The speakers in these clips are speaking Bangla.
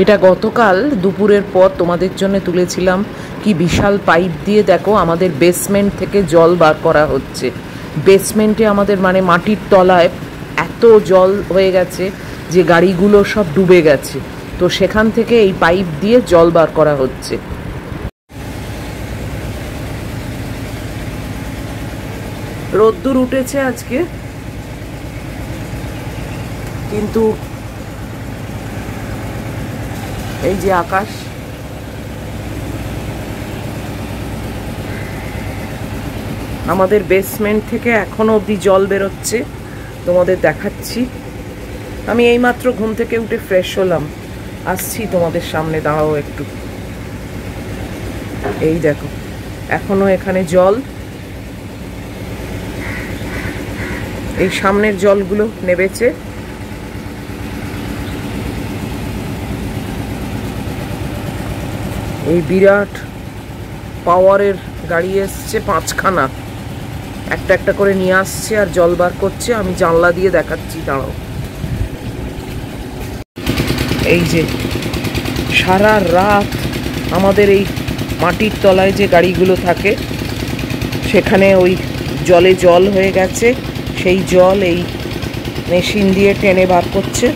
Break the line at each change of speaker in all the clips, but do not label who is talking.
এটা গতকাল দুপুরের পর তোমাদের জন্য তুলেছিলাম। কি বিশাল পাইপ দিয়ে দেখো আমাদের বেসমেন্ট থেকে জল বার করা হচ্ছে। বেসমেন্টে আমাদের মানে মাটির তলায় এত জল হয়ে গেছে যে গাড়িগুলো সব ডুবে গেছে, তো সেখান থেকে এই পাইপ দিয়ে জল বার করা হচ্ছে। রোদ্দুর উঠেছে আজকে, কিন্তু এই যে আকাশ, আমাদের বেসমেন্ট থেকে এখনো অবধি জল বেরোচ্ছে, তোমাদের দেখাচ্ছি। আমি এইমাত্র ঘুম থেকে উঠে ফ্রেশ হলাম, আসছি তোমাদের সামনে, দাঁড়াও একটু। এই দেখো এখনো এখানে জল, এই সামনের জলগুলো নেবেছে। এই বিরাট পাওয়ারের গাড়ি এসছে 5খানা, একটা একটা করে নিয়ে আসছে আর জল বার করছে। আমি জানলা দিয়ে দেখাচ্ছি, দাঁড়াও। এই যে সারা রাত আমাদের এই মাটির তলায় যে গাড়িগুলো থাকে সেখানে ওই জলে জল হয়ে গেছে, সেই জল এই মেশিন দিয়ে টেনে বার করছে।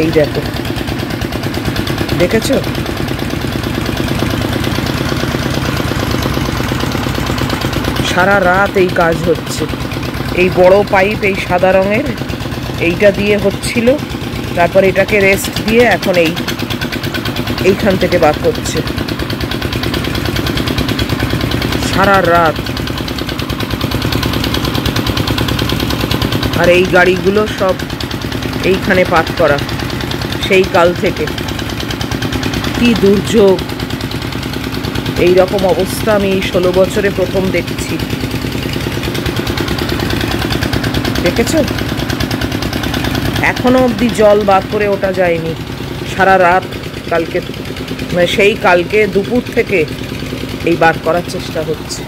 এই দেখো, দেখেছো? সারা রাত এই কাজ হচ্ছে। এই বড় পাইপ, এই সাদা রঙের, এইটা দিয়ে হচ্ছিল, তারপর এটাকে রেস্ট দিয়ে এখন এইখান থেকে বার করছে সারা রাত। আর এই গাড়িগুলো সব এইখানে পার্ক করা সেই কাল থেকে। কি দুর্যোগ! এই রকম অবস্থা আমি এই 16 বছরে প্রথম দেখছি। দেখেছো? এখনো অবধি জল বার করে ওঠা যায়নি। সারা রাত কালকে, মানে সেই কালকে দুপুর থেকে এই বার করার চেষ্টা হচ্ছে।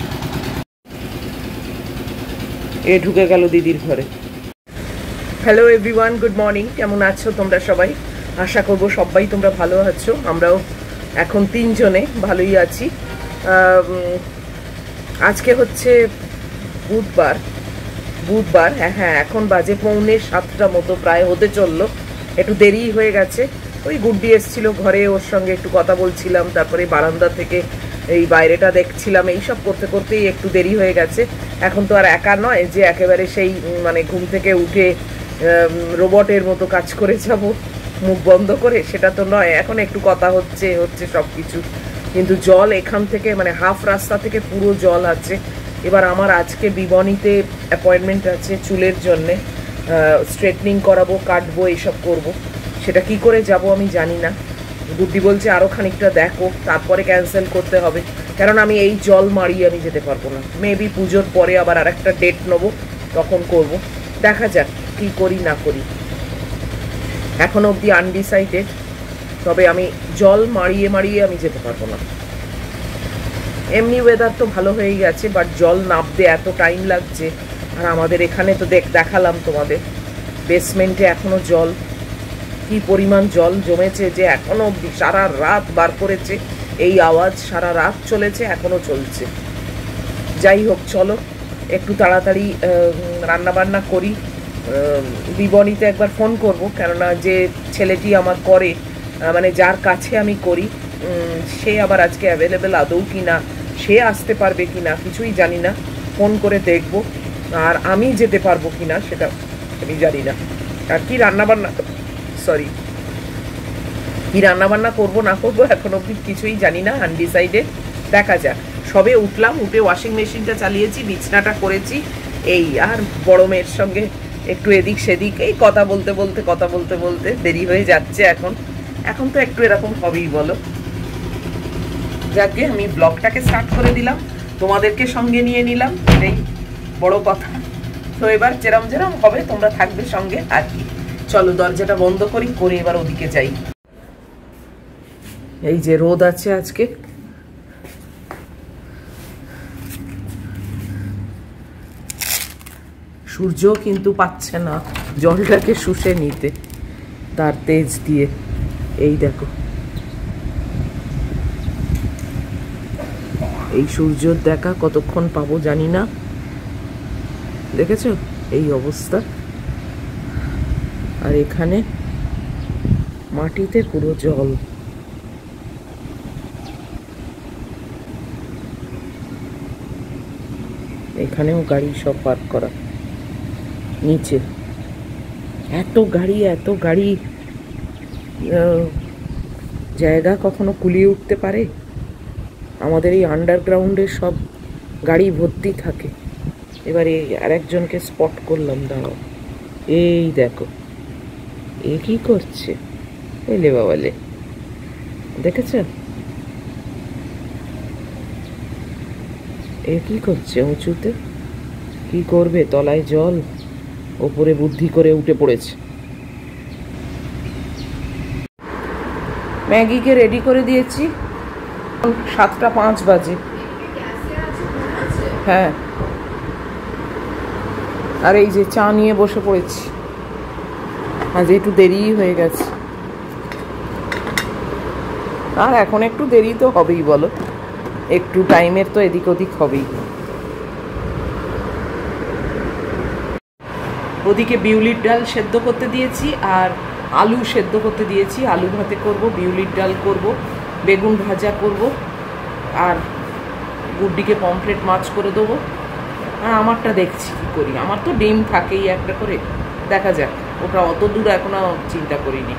এ ঢুকে গেল দিদির ঘরে। Hello everyone, good morning. কেমন আছো তোমরা সবাই? আশা করব সবাই তোমরা ভালো আছো। আমরাও এখন 3 জনে ভালোই আছি। আজকে হচ্ছে বুধবার। হ্যাঁ, এখন বাজে 6:45 মতো, প্রায় হতে চললো। একটু দেরি হয়ে গেছে। ওই গুড্ডি এসেছিল ঘরে, ওর সঙ্গে একটু কথা বলছিলাম, তারপরে বারান্দা থেকে এই বাইরেটা দেখছিলাম। এইসব করতে করতেই একটু দেরি হয়ে গেছে। এখন তো আর একা নয় যে একেবারে সেই মানে ঘুম থেকে উঠে রোবটের মতো কাজ করে যাব মুখ বন্ধ করে, সেটা তো নয়। এখন একটু কথা হচ্ছে সব কিছু, কিন্তু জল এখান থেকে মানে হাফ রাস্তা থেকে পুরো জল আছে। এবার আমার আজকে বিবনীতে অ্যাপয়েন্টমেন্ট আছে চুলের জন্যে, স্ট্রেটনিং করাবো, কাটবো, এইসব করব। সেটা কি করে যাব আমি জানি না। গুড্ডি বলছে আরও খানিকটা দেখো, তারপরে ক্যান্সেল করতে হবে, কারণ আমি এই জল মারিয়ে আমি যেতে পারবো না। মেবি পুজোর পরে আবার আরেকটা ডেট নেবো, তখন করব। দেখা যাক কি করি না করি, এখন অবধি আনডিসাইডেড। তবে আমি জল মারিয়ে আমি যেতে পারবো না। এমনি ওয়েদার তো ভালো হয়েই গেছে, বাট জল নামতে এত টাইম লাগছে। আর আমাদের এখানে তো দেখালাম তোমাদের, বেসমেন্টে এখনো জল, কি পরিমাণ জল জমেছে যে এখনো অবধি সারা রাত বার করেছে। এই আওয়াজ সারা রাত চলেছে, এখনো চলছে। যাই হোক, চলো একটু তাড়াতাড়ি রান্নাবান্না করি। বিবনীতে একবার ফোন করব, কেননা যে ছেলেটি আমার করে, মানে যার কাছে আমি করি, সে আবার আজকে অ্যাভেলেবেল আদৌ কি না, সে আসতে পারবে কি না কিছুই জানি না। ফোন করে দেখব। আর আমি যেতে পারবো কি না সেটা আমি জানি না। আর কি রান্নাবান্না করবো না করবো এখন অবধি কিছুই জানি না, আনডিসাইডেড। দেখা যাক। সবে উঠলাম, উঠে ওয়াশিং মেশিনটা চালিয়েছি, বিছনাটা করেছি, এই আর বড় মেয়ের সঙ্গে একটু এদিক সেদিক এই কথা বলতে দেরি হয়ে যাচ্ছে। এখন তো একটু এরকম হবেই, বলো। যাকে আমি ব্লগটাকে স্টার্ট করে দিলাম, তোমাদেরকে সঙ্গে নিয়ে নিলাম, এটাই বড় কথা। তো এবার যেরম হবে তোমরা থাকবে সঙ্গে আর কি। চলো দরজাটা বন্ধ করে এবার ওদিকে যাই। এই যে রোদ আছে আজকে, সূর্য কিন্তু পাচ্ছে না জলটাকে শুষে নিতে তার তেজ দিয়ে। এই দেখো, এই সূর্যের দেখা কতক্ষণ পাবো জানি না। দেখেছো এই অবস্থা, আর এখানে মাটিতে পুরো জল। এখানেও গাড়ি সব পার্ক করা, নিচে এত গাড়ি, জায়গা কখনো কুলিয়ে উঠতে পারে? আমাদের এই আন্ডারগ্রাউন্ডে সব গাড়ি ভর্তি থাকে। এবারে আরেকজনকে স্পট করলাম, দাঁড়াও, এই দেখো এ কি করছে, এলে বাবালে, দেখেছ এ কি করছে? উঁচুতে কি করবে, তলায় জল, ওপরে বুদ্ধি করে উঠে পড়েছে। ম্যাগিকে রেডি করে দিয়েছি, 7:05 বাজে। হ্যাঁ, আর এই যে চা নিয়ে বসে পড়েছি, আজ একটু দেরি হয়ে গেছে। আর এখন একটু দেরি তো হবেই, বলো, একটু টাইমের তো এদিক ওদিক হবেই। ওদিকে বিউলির ডাল সেদ্ধ করতে দিয়েছি, আর আলু সেদ্ধ করতে দিয়েছি। আলু ভাতে করব, বিউলির ডাল করব, বেগুন ভাজা করব, আর গুড্ডিকে পমফ্রেট মাছ করে দেবো। আর আমারটা দেখছি কী করি, আমার তো ডিম থাকেই একটা করে, দেখা যাক, ওটা অত দূর এখনো চিন্তা করিনি।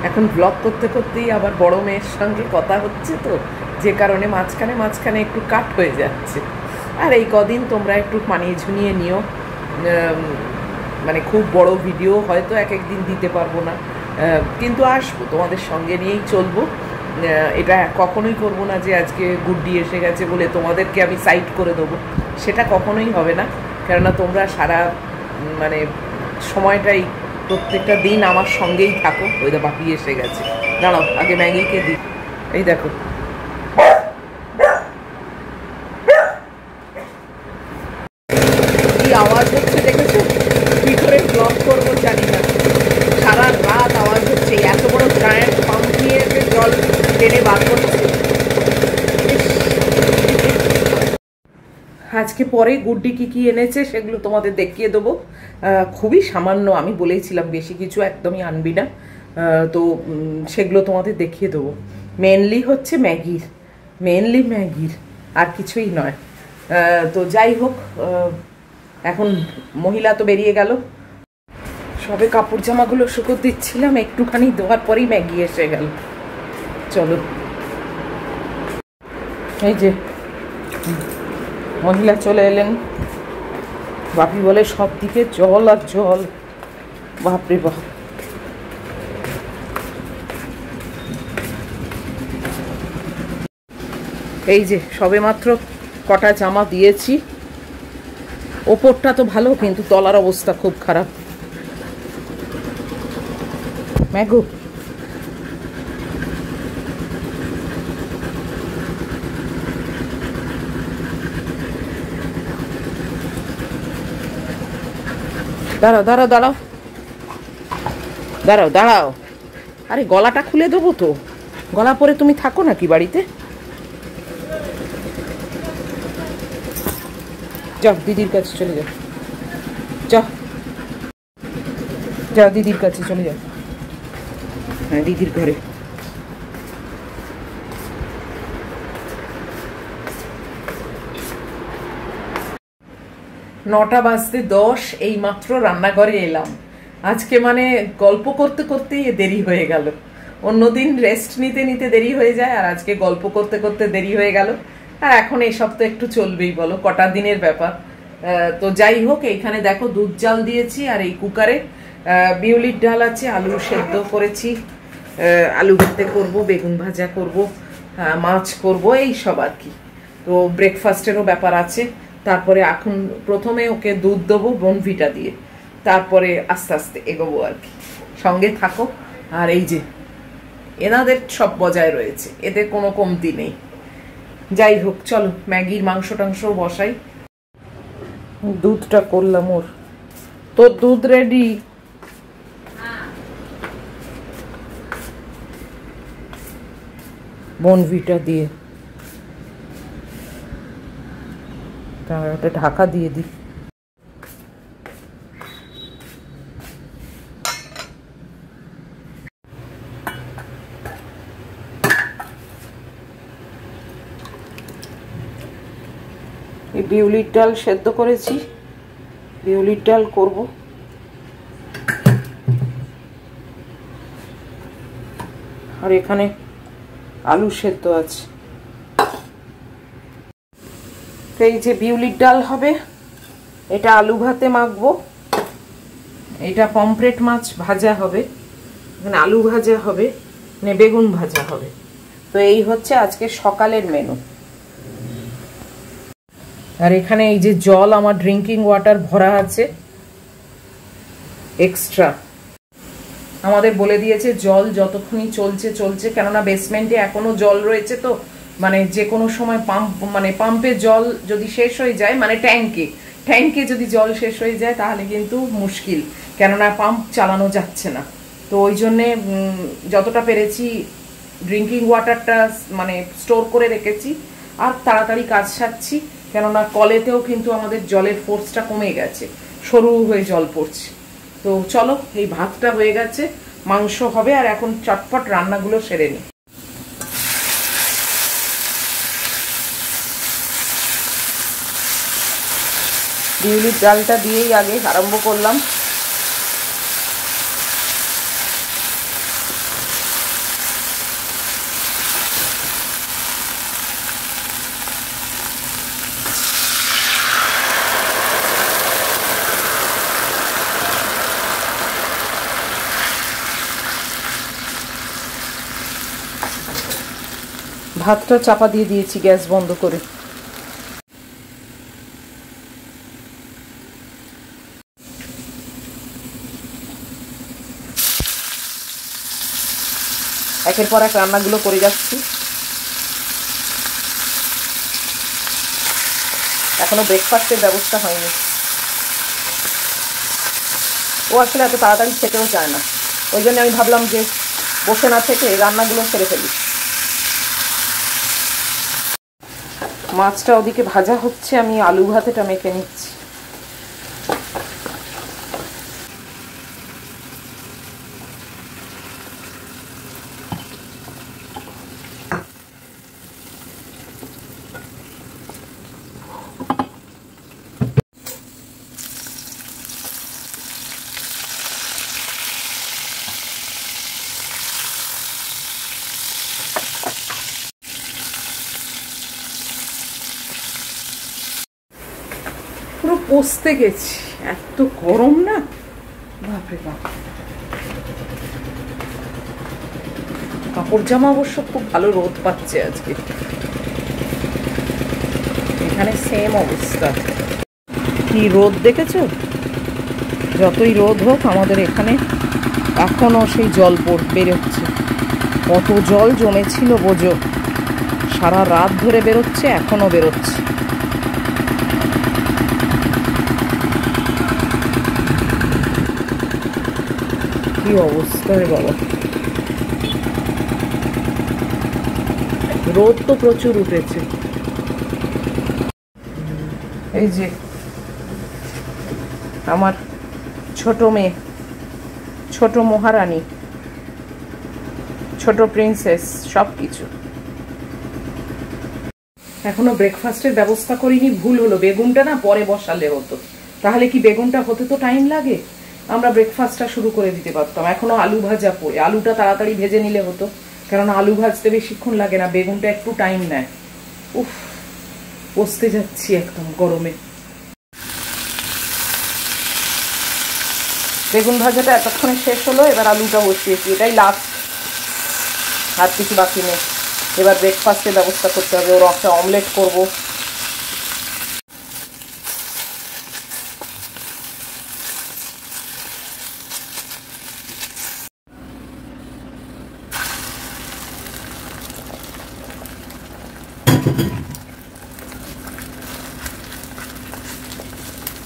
এখন ব্লগ করতে করতেই আবার বড় মেয়ের সঙ্গে কথা হচ্ছে, তো যে কারণে মাঝখানে একটু কাট হয়ে যাচ্ছে। আর এই কদিন তোমরা একটু মানিয়ে ঝুনিয়ে নিও, মানে খুব বড় ভিডিও হয়তো এক একদিন দিতে পারবো না, কিন্তু আসবো, তোমাদের সঙ্গে নিয়েই চলবো। এটা কখনোই করবো না যে আজকে গুড্ডি এসে গেছে বলে তোমাদেরকে আমি সাইড করে দেবো, সেটা কখনোই হবে না। কেননা তোমরা সারা মানে সময়টাই প্রত্যেকটা দিন আমার সঙ্গেই থাকো। ওই দা বাপি এসে গেছে, দাঁড়াও আগে ম্যাগিকে দিই। এই দেখো, কি আওয়াজ হচ্ছে দেখেছো? কি করে ব্লগ করবো জানি না, সারা রাত আওয়াজ হচ্ছে। এত বড় জায়ান্ট পাম্প নিয়ে জল টেনে বার করছে। আজকে পরে গুড্ডি কি এনেছে সেগুলো তোমাদের দেখিয়ে দেবো। খুবই সামান্য, আমি বলেছিলাম বেশি কিছু একদমই আনবি না, তো সেগুলো তোমাদের দেখিয়ে দেবো। মেনলি হচ্ছে ম্যাগির, আর কিছুই নয়। তো যাই হোক, এখন মহিলা তো বেরিয়ে গেল, সবে কাপড় জামাগুলো শুকোতে দিচ্ছিলাম, একটুখানি ধোয়ার পরেই ম্যাগি এসে গেল। চলো, এই যে মহিলা চলে এলেন। বাপি বলে সব দিকে জল আর জল, বাপরে বাপ। এই যে সবে মাত্র কটা জামা দিয়েছি, ওপরটা তো ভালো কিন্তু তলার অবস্থা খুব খারাপ। ম্যাগু, দাঁড়াও, আরে গলাটা খুলে দেবো তো, গলা পরে তুমি থাকো নাকি বাড়িতে? যাও দিদির কাছে চলে যাও দিদির কাছে চলে যাও। হ্যাঁ, দিদির ঘরে। 9:10 এই মাত্র রান্নাঘরে এলাম। আজকে মানে গল্প করতে করতেই দেরি হয়ে গেল। অন্যদিন রেস্ট নিতে নিতে দেরি হয়ে যায়, আর আজকে গল্প করতে করতে দেরি হয়ে গেল। আর এখন এইসব তো একটু চলবেই, বলো, কটা দিনের ব্যাপার। তো যাই হোক, এইখানে দেখো দুধ জাল দিয়েছি, আর এই কুকারে বিউলির ডাল আছে, আলু সেদ্ধ করেছি, আলু ভর্তে করবো, বেগুন ভাজা করবো, মাছ করবো, এই সব আর কি। তো ব্রেকফাস্টেরও ব্যাপার আছে। তারপরে এখন প্রথমে ওকে দুধ দেবো বনভিটা দিয়ে, তারপরে আস্তে আস্তে এগোবো আর কি। সঙ্গে থাকো। আর এই যে এনাদের সব বজায় রয়েছে, এদের কোনো কমতি নেই। যাই হোক, চলো ম্যাগির মাংস টাংস বসাই। দুধটা করলাম ওর। তোর দুধ রেডি? বনভিটা দিয়ে একটা ঢাকা দিয়ে দিই। এই বিউলির ডাল সেদ্ধ করেছি, বিউলির ডাল করব। আর এখানে আলু সেদ্ধ আছে। এই যে বিউলির ডাল হবে, এটা আলু ভাতে মাখবো, এটা পমফ্রেট মাছ ভাজা হবে, এখানে আলু ভাজা হবে, মানে বেগুন ভাজা হবে। তো এই হচ্ছে আজকে সকালের মেনু। আর এখানে এই যে জল, আমার ড্রিঙ্কিং ওয়াটার ভরা আছে এক্সট্রা। আমাদের বলে দিয়েছে জল যতক্ষণই চলছে চলছে, কেননা বেসমেন্টে এখনো জল রয়েছে, তো মানে যে কোনো সময় পাম্পে জল যদি শেষ হয়ে যায়, মানে ট্যাঙ্কে যদি জল শেষ হয়ে যায় তাহলে কিন্তু মুশকিল, কেননা পাম্প চালানো যাচ্ছে না। তো ওই জন্যে যতটা পেরেছি ড্রিঙ্কিং ওয়াটারটা মানে স্টোর করে রেখেছি, আর তাড়াতাড়ি কাজ সারছি, কেননা কলেতেও কিন্তু আমাদের জলের ফোর্সটা কমে গেছে, সরু হয়ে জল পড়ছে। তো চলো, এই ভাতটা হয়ে গেছে, মাংস হবে, আর এখন চটপট রান্নাগুলো সেরে নিই। বিউলির ডালটা দিয়েই আগে আরম্ভ করলাম। ভাতটা চাপা দিয়ে দিয়েছি গ্যাস বন্ধ করে। একের পর এক রান্নাগুলো করে যাচ্ছি। এখনো ব্রেকফাস্টের ব্যবস্থা হয়নি। ও আসলে এত তাড়াতাড়ি খেতেও চায় না, ওই জন্য আমি ভাবলাম যে বসে না থেকে রান্নাগুলো সেরে ফেলি। মাছটা ওদিকে ভাজা হচ্ছে, আমি আলু ভাতেটা মেখে নিচ্ছি। পুরো পচতে গেছি, এত গরম না, বাপরে বাপ। কাপড় জামা অবশ্য খুব ভালো রোদ পাচ্ছে আজকে, এখানে সেম অবস্থা। কি রোদ দেখেছো? যতই রোদ হোক আমাদের এখানে এখনো সেই জল বেরোচ্ছে। কত জল জমেছিল বোঝো, সারা রাত ধরে বেরোচ্ছে, এখনো বেরোচ্ছে। কি অবস্থা রে বাবা, রোদ তো প্রচুর উঠেছে। এই যে আমার ছোট মেয়ে, ছোট মহারানী, ছোট প্রিন্সেস, সব কিছু। এখনো ব্রেকফাস্টের ব্যবস্থা করিনি, ভুল হলো। বেগুনটা না পরে বসালে হতো, তাহলে কি বেগুনটা হতে তো টাইম লাগে, আমরা ব্রেকফাস্টটা শুরু করে দিতে পারতাম। এখনো আলু ভাজা পড়ে, আলুটা তাড়াতাড়ি ভেজে নিলে হতো, কারণ আলু ভাজতে বেশিক্ষণ লাগে না, বেগুনটা একটু টাইম নেয়। উফ, বসতে যাচ্ছি একদম গরমে। বেগুন ভাজাটা এতক্ষণে শেষ হলো, এবার আলুটা বসিয়েছি, এটাই লাস্ট, আর কিছু বাকি নেই। এবার ব্রেকফাস্টের ব্যবস্থা করতে হবে, ওর একটা অমলেট করবো।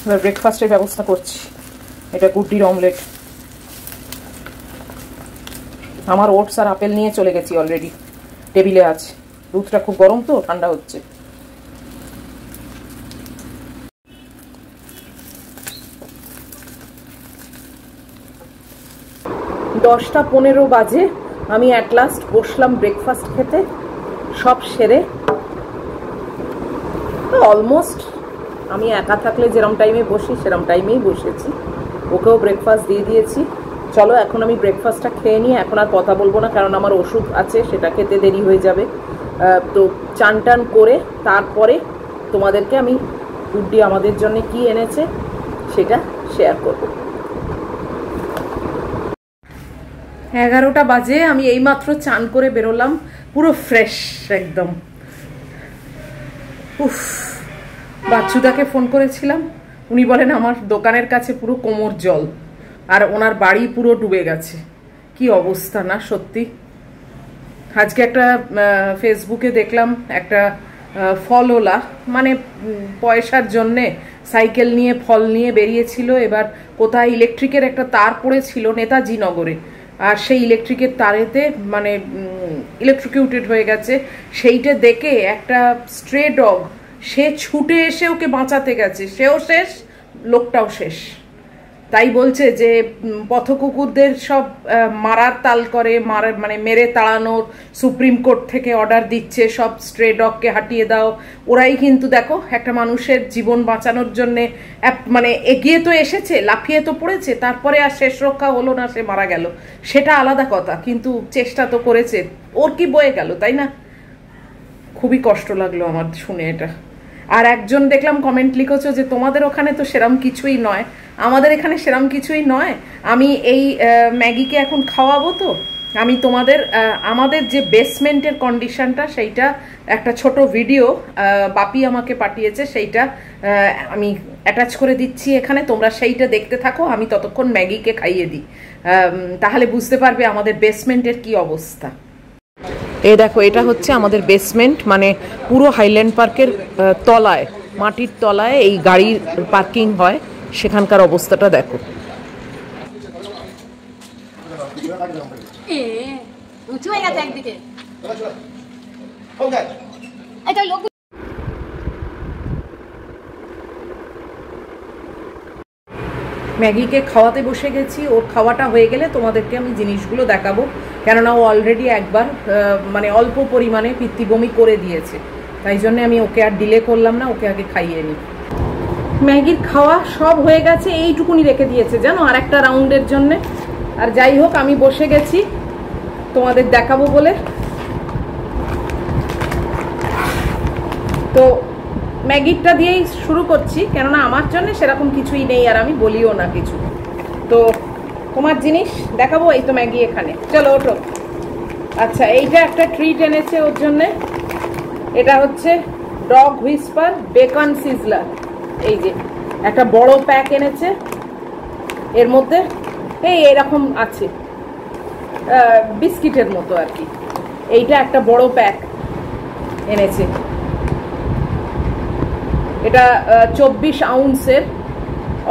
এবার ব্রেকফাস্টের ব্যবস্থা করছি। এটা গুড্ডির অমলেট। আমার ওটস আর আপেল নিয়ে চলে গেছি অলরেডি, টেবিলে আছে। দুধটা খুব গরম তো, ঠান্ডা হচ্ছে। দশটা 15 বাজে আমি অ্যাট লাস্ট বসলাম ব্রেকফাস্ট খেতে। সব সেরে অলমোস্ট আমি একা থাকলে যেরকম টাইমে বসি সেরকম টাইমেই বসেছি। ওকেও ব্রেকফাস্ট দিয়ে দিয়েছি। চলো এখন আমি ব্রেকফাস্টটা খেয়ে নিই। এখন আর কথা বলবো না, কারণ আমার ওষুধ আছে, সেটা খেতে দেরি হয়ে যাবে। তো চান টান করে তারপরে তোমাদেরকে আমি গুড্ডি আমাদের জন্য কি এনেছে সেটা শেয়ার করব। 11টা বাজে, আমি এইমাত্র চান করে বেরোলাম, পুরো ফ্রেশ একদম। উফ, বাচ্চুদাকে ফোন করেছিলাম, উনি বলেন আমার দোকানের কাছে পুরো কোমর জল, আর ওনার বাড়ি পুরো ডুবে গেছে। কি অবস্থা না সত্যি। আজকে একটা ফেসবুকে দেখলাম, একটা ফলওয়ালা মানে পয়সার জন্যে সাইকেল নিয়ে ফল নিয়ে বেরিয়েছিল। এবার কোথায় ইলেকট্রিকের একটা তার পড়েছিল নেতাজি নগরে, আর সেই ইলেকট্রিকের তারেতে মানে ইলেকট্রিকিউটেড হয়ে গেছে। সেইটা দেখে একটা স্ট্রে ডগ সে ছুটে এসে ওকে বাঁচাতে গেছে, সেও শেষ, লোকটাও শেষ। তাই বলছে যে পথকুকুরদের সব মারার তাল করে, মানে মেরে তাড়ানোর সুপ্রিম কোর্ট থেকে অর্ডার দিচ্ছে, সব স্ট্রে ডগকে হাঁটিয়ে দাও। ওরাই কিন্তু দেখো একটা মানুষের জীবন বাঁচানোর জন্যে মানে এগিয়ে তো এসেছে, লাফিয়ে তো পড়েছে, তারপরে আর শেষ রক্ষা হলো না, সে মারা গেল, সেটা আলাদা কথা, কিন্তু চেষ্টা তো করেছে। ওর কি বয়ে গেল, তাই না? খুবই কষ্ট লাগলো আমার শুনে এটা। আর একজন দেখলাম কমেন্ট লিখেছো যে তোমাদের ওখানে তো সেরম কিছুই নয়, আমাদের এখানে সেরম কিছুই নয়। আমি এই ম্যাগিকে এখন খাওয়াবো, তো আমি তোমাদের আমাদের যে বেসমেন্টের কন্ডিশনটা সেইটা একটা ছোট ভিডিও বাপি আমাকে পাঠিয়েছে, সেইটা আমি অ্যাটাচ করে দিচ্ছি এখানে, তোমরা সেইটা দেখতে থাকো, আমি ততক্ষণ ম্যাগিকে খাইয়ে দিই, তাহলে বুঝতে পারবে আমাদের বেসমেন্টের কি অবস্থা। এই দেখো, এটা হচ্ছে আমাদের বেসমেন্ট, মানে পুরো হাইল্যান্ড পার্কের তলায়, মাটির তলায় এই গাড়ির পার্কিং হয়, সেখানকার অবস্থাটা দেখো। ম্যাগিকে খাওয়াতে বসে গেছি, ওর খাওয়াটা হয়ে গেলে তোমাদেরকে আমি জিনিসগুলো দেখাবো, কেননা ও অলরেডি একবার মানে অল্প পরিমাণে পিত্তি বমি করে দিয়েছে, তাই জন্য আমি ওকে আর ডিলে করলাম না, ওকে আগে খাইয়ে নিই। ম্যাগির খাওয়া সব হয়ে গেছে, এইটুকুনি রেখে দিয়েছে জানো আর একটা রাউন্ডের জন্যে। আর যাই হোক, আমি বসে গেছি তোমাদের দেখাবো বলে। তো ম্যাগিটা দিয়েই শুরু করছি, কেননা আমার জন্য সেরকম কিছুই নেই, আর আমি বলিও না কিছু। তো তোমার জিনিস দেখাবো, এই তো ম্যাগি এখানে, চলো ওঠো। আচ্ছা, এইটা একটা ট্রিট এনেছে ওর জন্যে, এটা হচ্ছে ডগ হুইসপার বেকন সিজলার। এই যে একটা বড় প্যাক এনেছে, এর মধ্যে এই এরকম আছে বিস্কিটের মতো আর কি। এইটা একটা বড় প্যাক এনেছে, এটা 24 আউন্সের,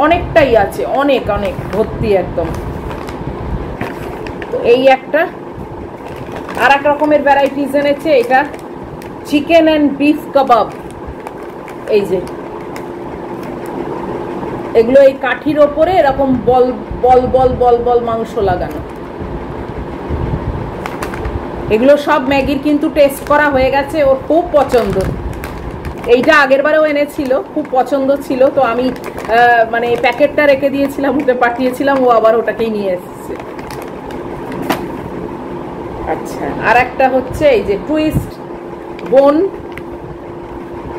অনেকটাই আছে, অনেক অনেক ভর্তি একদম। তো এই একটা, আর এক রকমের ভ্যারাইটিস এনেছে, এটা চিকেন অ্যান্ড বিফ কাবাব। এই যে এগুলো এই কাঠির ওপরে এরকম বল বল বল বল বল মাংস লাগানো। এগুলো সব ম্যাগির কিন্তু টেস্ট করা হয়ে গেছে, ওর খুব পছন্দ। এইটা আগের বারেও এনেছিল, খুব পছন্দ ছিল, তো আমি মানে প্যাকেটটা রেখে দিয়েছিলাম, ওকে পাঠিয়েছিলাম, ও আবার ওটাকেই নিয়ে এসেছে। আচ্ছা, আর একটা হচ্ছে এই যে টুইস্ট বোন,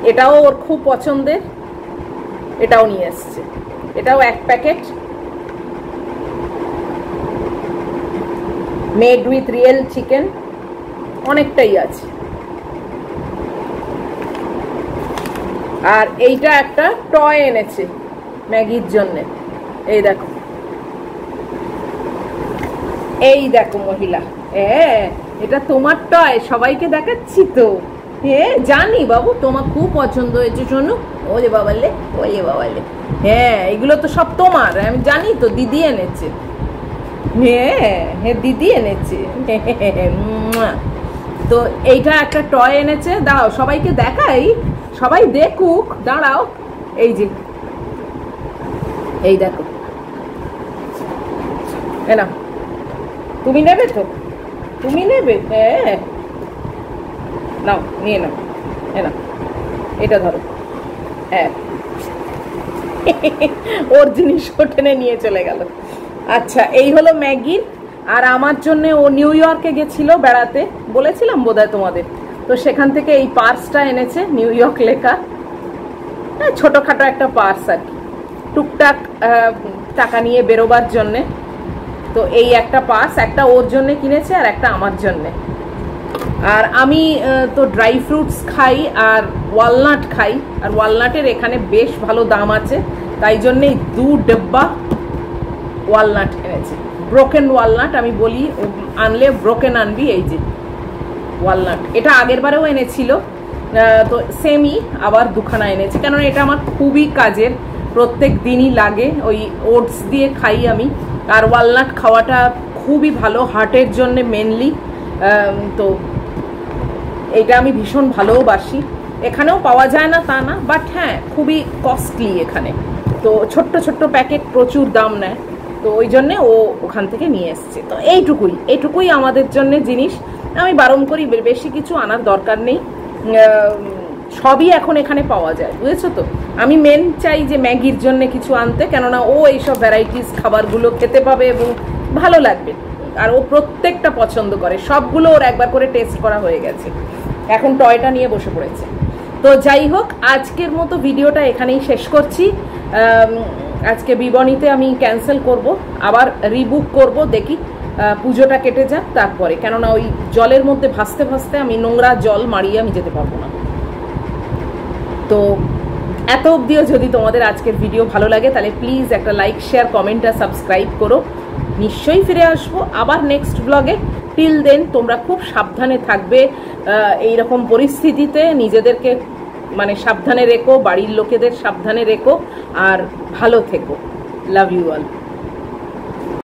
এটাও ওর খুব পছন্দের, এটাও নিয়ে এসছে, এটাও এক packet, made with real chicken, অনেকটাই আছে। আর এইটা একটা টয় এনেছে ম্যাগির জন্য, এই দেখো, এই দেখো মহিলা, হ্যাঁ এটা তোমার টয়, সবাইকে দেখাচ্ছি তো,
হ্যাঁ জানি বাবু, তোমার খুব পছন্দ হয়েছে সোনু। ওলে বাবালে, ওলে বাবালে। হ্যাঁ এগুলো তো সব তোমার, আমি জানি তো, দিদি এনেছে। হ্যাঁ হ্যাঁ দিদি এনেছে। তো এইটা একটা টয় এনেছে, দাঁড়াও সবাইকে দেখাই, সবাই দেখুক, দাঁড়াও। এই যে এই দেখো, না তুমি নেবে তো, তুমি নেবে? হ্যাঁ নাও, নিয়ে নাও, না এটা ধরো। হ্যাঁ ওর জিনিস ও টেনে নিয়ে চলে গেল। আচ্ছা এই হলো ম্যাগির। আর আমার জন্য ও নিউ ইয়র্কে গেছিল বেড়াতে, বলেছিলাম বোধহয় তোমাদের, তো সেখান থেকে এই পার্সটা এনেছে, নিউ ইয়র্ক লেখা। হ্যাঁ ছোটখাটো একটা পার্স আর কি, টুকটাক টাকা নিয়ে বেরোবার জন্যে। তো এই একটা পার্স, একটা ওর জন্য কিনেছে আর একটা আমার জন্যে। আর আমি তো ড্রাই ফ্রুটস খাই আর ওয়ালনাট খাই, আর ওয়ালনাটের এখানে বেশ ভালো দাম আছে, তাই জন্যেই 2 ডিব্বা ওয়ালনাট এনেছে। ব্রোকেন ওয়ালনাট আমি বলি, আনলে ব্রোকেন আনবি। এই যে ওয়ালনাট, এটা আগের বারেও এনেছিল, তো সেমই আবার 2খানা এনেছে, কেননা এটা আমার খুবই কাজের, প্রত্যেক দিনই লাগে। ওই ওটস দিয়ে খাই আমি, আর ওয়ালনাট খাওয়াটা খুবই ভালো হার্টের জন্য মেনলি। তো এটা আমি ভীষণ ভালোবাসি। এখানেও পাওয়া যায় না তা না, বাট হ্যাঁ খুবই কস্টলি এখানে, তো ছোট্ট ছোট্ট প্যাকেট, প্রচুর দাম নেয়, তো ওই জন্যে ও ওখান থেকে নিয়ে এসছে। তো এইটুকুই আমাদের জন্য জিনিস। আমি বারণ করি বেশি কিছু আনার দরকার নেই, সবই এখন এখানে পাওয়া যায়, বুঝেছো তো। আমি মেন চাই যে ম্যাগির জন্য কিছু আনতে, কেননা ও এইসব ভ্যারাইটিস খাবারগুলো খেতে পাবে এবং ভালো লাগবে, আর ও প্রত্যেকটা পছন্দ করে, সবগুলো ওর একবার করে টেস্ট করা হয়ে গেছে, এখন টয়টা নিয়ে বসে পড়েছে। তো যাই হোক, আজকের মতো ভিডিওটা এখানেই শেষ করছি। আজকে বিবরণীতে আমি ক্যান্সেল করব, আবার রিবুক করব, দেখি পুজোটা কেটে যাক তারপরে, কেননা ওই জলের মধ্যে ভাসতে ভাসতে আমি নোংরা জল মারিয়ে আমি যেতে পারবো না। তো এত অবধিও যদি তোমাদের আজকের ভিডিও ভালো লাগে, তাহলে প্লিজ একটা লাইক, শেয়ার, কমেন্ট আর সাবস্ক্রাইব করো। নিশ্চয়ই ফিরে আসবো আবার নেক্সট ব্লগে। টিল দেন তোমরা খুব সাবধানে থাকবে, এইরকম পরিস্থিতিতে নিজেদেরকে মানে সাবধানে রেখো, বাড়ির লোকেদের সাবধানে রেখো, আর ভালো থেকো। Love you all.